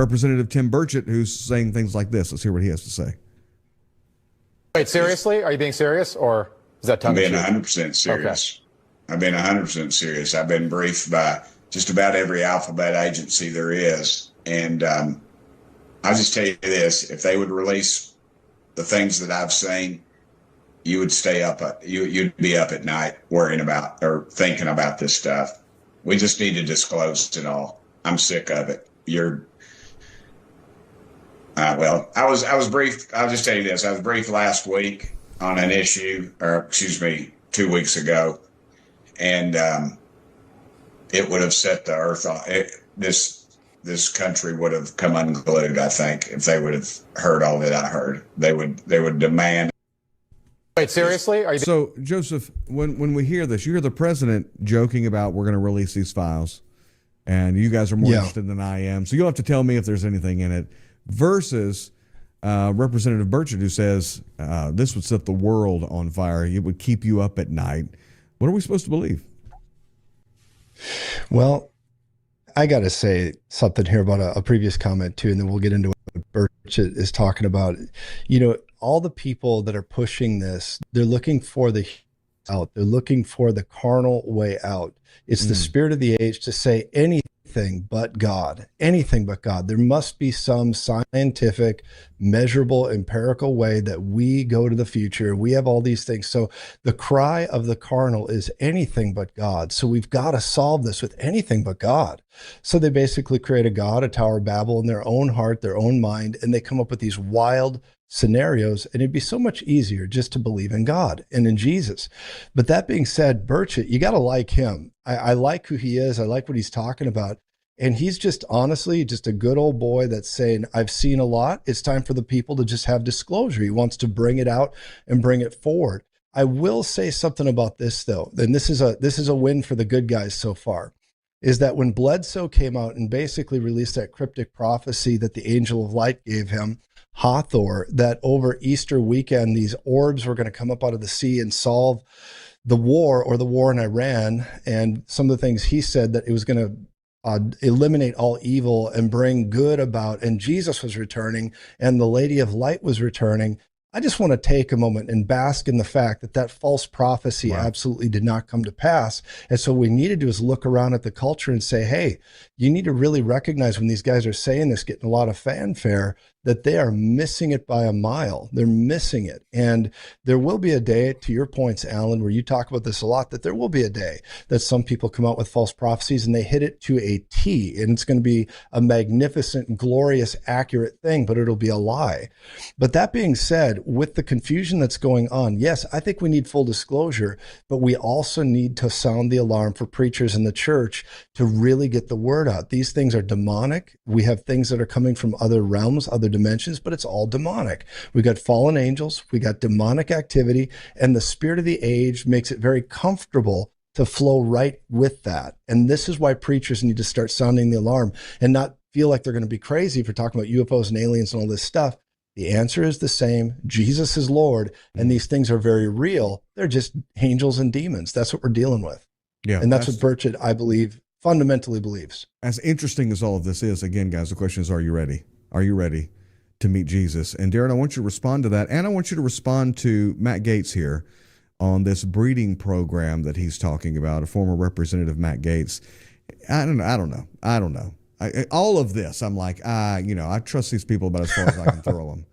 Representative Tim Burchett, who's saying things like this. Let's hear what he has to say. Wait, seriously? Are you being serious, or is that tongue in cheek? I'm being 100% serious. Okay. I've been 100% serious. I've been briefed by just about every alphabet agency there is. And I'll just tell you this. If they would release the things that I've seen, you would stay up. You'd be up at night worrying about or thinking about this stuff. We just need to disclose it all. I'm sick of it. Well, I was briefed. I'll just tell you this. I was briefed last week on an issue, or excuse me, 2 weeks ago. And it would have set the earth on this country would have come unglued, I think, if they would have heard all that I heard. They would demand. Wait, seriously? Are you So, Joseph, when we hear this, you hear the president joking about we're going to release these files, and you guys are more interested than I am. So you'll have to tell me if there's anything in it. Versus Representative Burchett, who says this would set the world on fire. It would keep you up at night. What are we supposed to believe? Well, I got to say something here about a previous comment too, and then we'll get into what Burchett is talking about. You know, all the people that are pushing this, they're looking for the out. They're looking for the carnal way out. It's the spirit of the age to say anything but God, anything but God. There must be some scientific, measurable, empirical way that we go to the future. We have all these things. So the cry of the carnal is anything but God. So we've got to solve this with anything but God. So they basically create a God, a Tower of Babel in their own heart, their own mind, and they come up with these wild scenarios, and it'd be so much easier just to believe in God and in Jesus. But that being said, Burchett, you got to like him. I like who he is. I like what he's talking about. And he's just honestly just a good old boy that's saying, I've seen a lot. It's time for the people to just have disclosure. He wants to bring it out and bring it forward. I will say something about this though, and this is a win for the good guys so far, is that when Bledsoe came out and basically released that cryptic prophecy that the angel of light gave him, Hathor, that over Easter weekend, these orbs were going to come up out of the sea and solve the war in Iran. And some of the things he said, that it was going to eliminate all evil and bring good about, and Jesus was returning and the Lady of Light was returning. I just want to take a moment and bask in the fact that that false prophecy absolutely did not come to pass. And so what we need to do is look around at the culture and say, hey, you need to really recognize when these guys are saying this, getting a lot of fanfare, that they are missing it by a mile. They're missing it. And there will be a day, to your points, Alan, where you talk about this a lot, that there will be a day that some people come out with false prophecies and they hit it to a T, and it's going to be a magnificent, glorious, accurate thing, but it'll be a lie. But that being said, with the confusion that's going on, yes, I think we need full disclosure, but we also need to sound the alarm for preachers in the church to really get the word out. These things are demonic. We have things that are coming from other realms, other dimensions, but it's all demonic. We got fallen angels, we got demonic activity, and the spirit of the age makes it very comfortable to flow right with that. And this is why preachers need to start sounding the alarm and not feel like they're going to be crazy for talking about UFOs and aliens and all this stuff. The answer is the same. Jesus is Lord, and these things are very real. They're just angels and demons. That's what we're dealing with. Yeah, and that's what Burchett, I believe, fundamentally believes. As interesting as all of this is, again, guys, the question is, are you ready? Are you ready to meet Jesus? And Darren, I want you to respond to that. And I want you to respond to Matt Gaetz here on this breeding program that he's talking about, a former representative, Matt Gaetz. I don't know. All of this, I'm like, I trust these people about as far as I can throw them.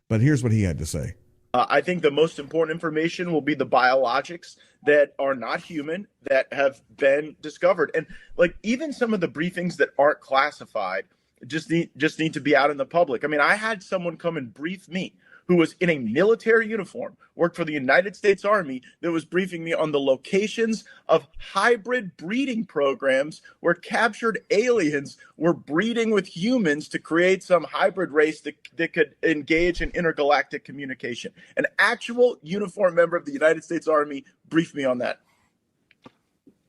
But here's what he had to say. I think the most important information will be the biologics that are not human that have been discovered. And like even some of the briefings that aren't classified just need to be out in the public. I mean, I had someone come and brief me who was in a military uniform, worked for the United States Army, that was briefing me on the locations of hybrid breeding programs where captured aliens were breeding with humans to create some hybrid race that could engage in intergalactic communication. An actual uniformed member of the United States Army briefed me on that.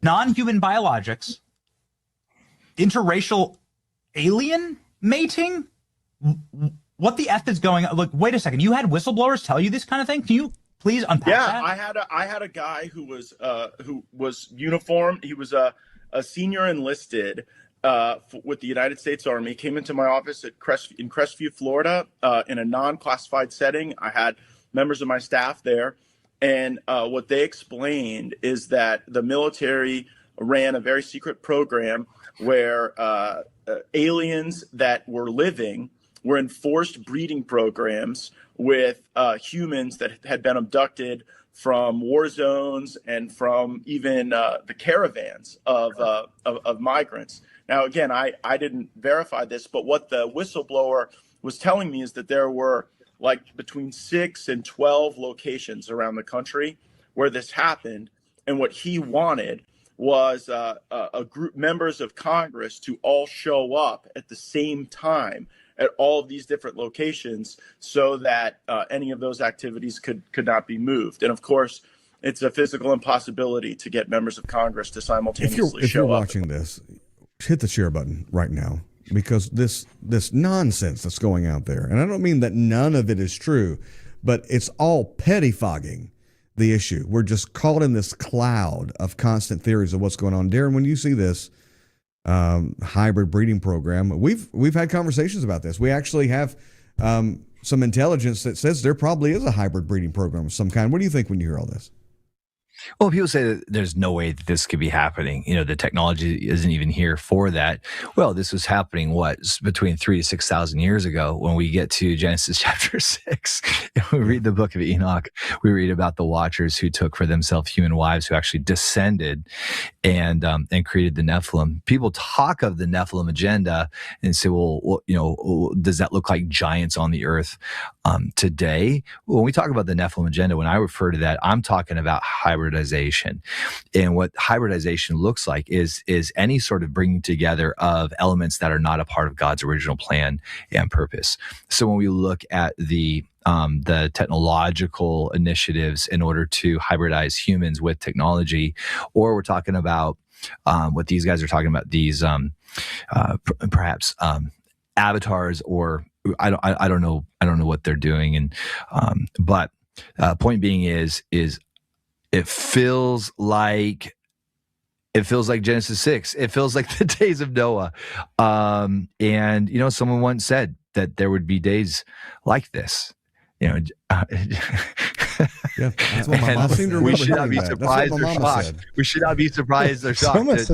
Non-human biologics, interracial alien mating? What the F is going on? Look, wait a second. You had whistleblowers tell you this kind of thing? Can you please unpack that? Yeah, I had a guy who was uniformed. He was a senior enlisted with the United States Army, came into my office in Crestview, Florida, in a non-classified setting. I had members of my staff there, and what they explained is that the military ran a very secret program where aliens that were living were in forced breeding programs with humans that had been abducted from war zones and from even the caravans of migrants. Now, again, I didn't verify this, but what the whistleblower was telling me is that there were like between 6 and 12 locations around the country where this happened. And what he wanted was a group, members of Congress, to all show up at the same time at all of these different locations so that any of those activities could not be moved. And of course, it's a physical impossibility to get members of Congress to simultaneously if you're show up. watching this, hit the share button right now, because this nonsense that's going out there, and I don't mean that none of it is true, but it's all pettifogging the issue. We're just caught in this cloud of constant theories of what's going on. Darren, when you see this hybrid breeding program, we've had conversations about this. We actually have some intelligence that says there probably is a hybrid breeding program of some kind. What do you think when you hear all this? Well, people say that there's no way that this could be happening. You know, the technology isn't even here for that. Well, this was happening, between 3,000 to 6,000 years ago. When we get to Genesis chapter 6, and we read the book of Enoch, we read about the Watchers who took for themselves human wives, who actually descended and created the Nephilim. People talk of the Nephilim agenda and say, well, you know, does that look like giants on the earth today? When we talk about the Nephilim agenda, when I refer to that, I'm talking about hybridization. And what hybridization looks like is any sort of bringing together of elements that are not a part of God's original plan and purpose. So when we look at the technological initiatives in order to hybridize humans with technology, or we're talking about what these guys are talking about, these perhaps avatars, or I don't know what they're doing, and but point being is it feels like Genesis 6. It feels like the days of Noah. And, you know, someone once said that there would be days like this. You know, yeah, that's what my mom seemed to we should not be that. surprised or shocked. We should not be surprised or shocked.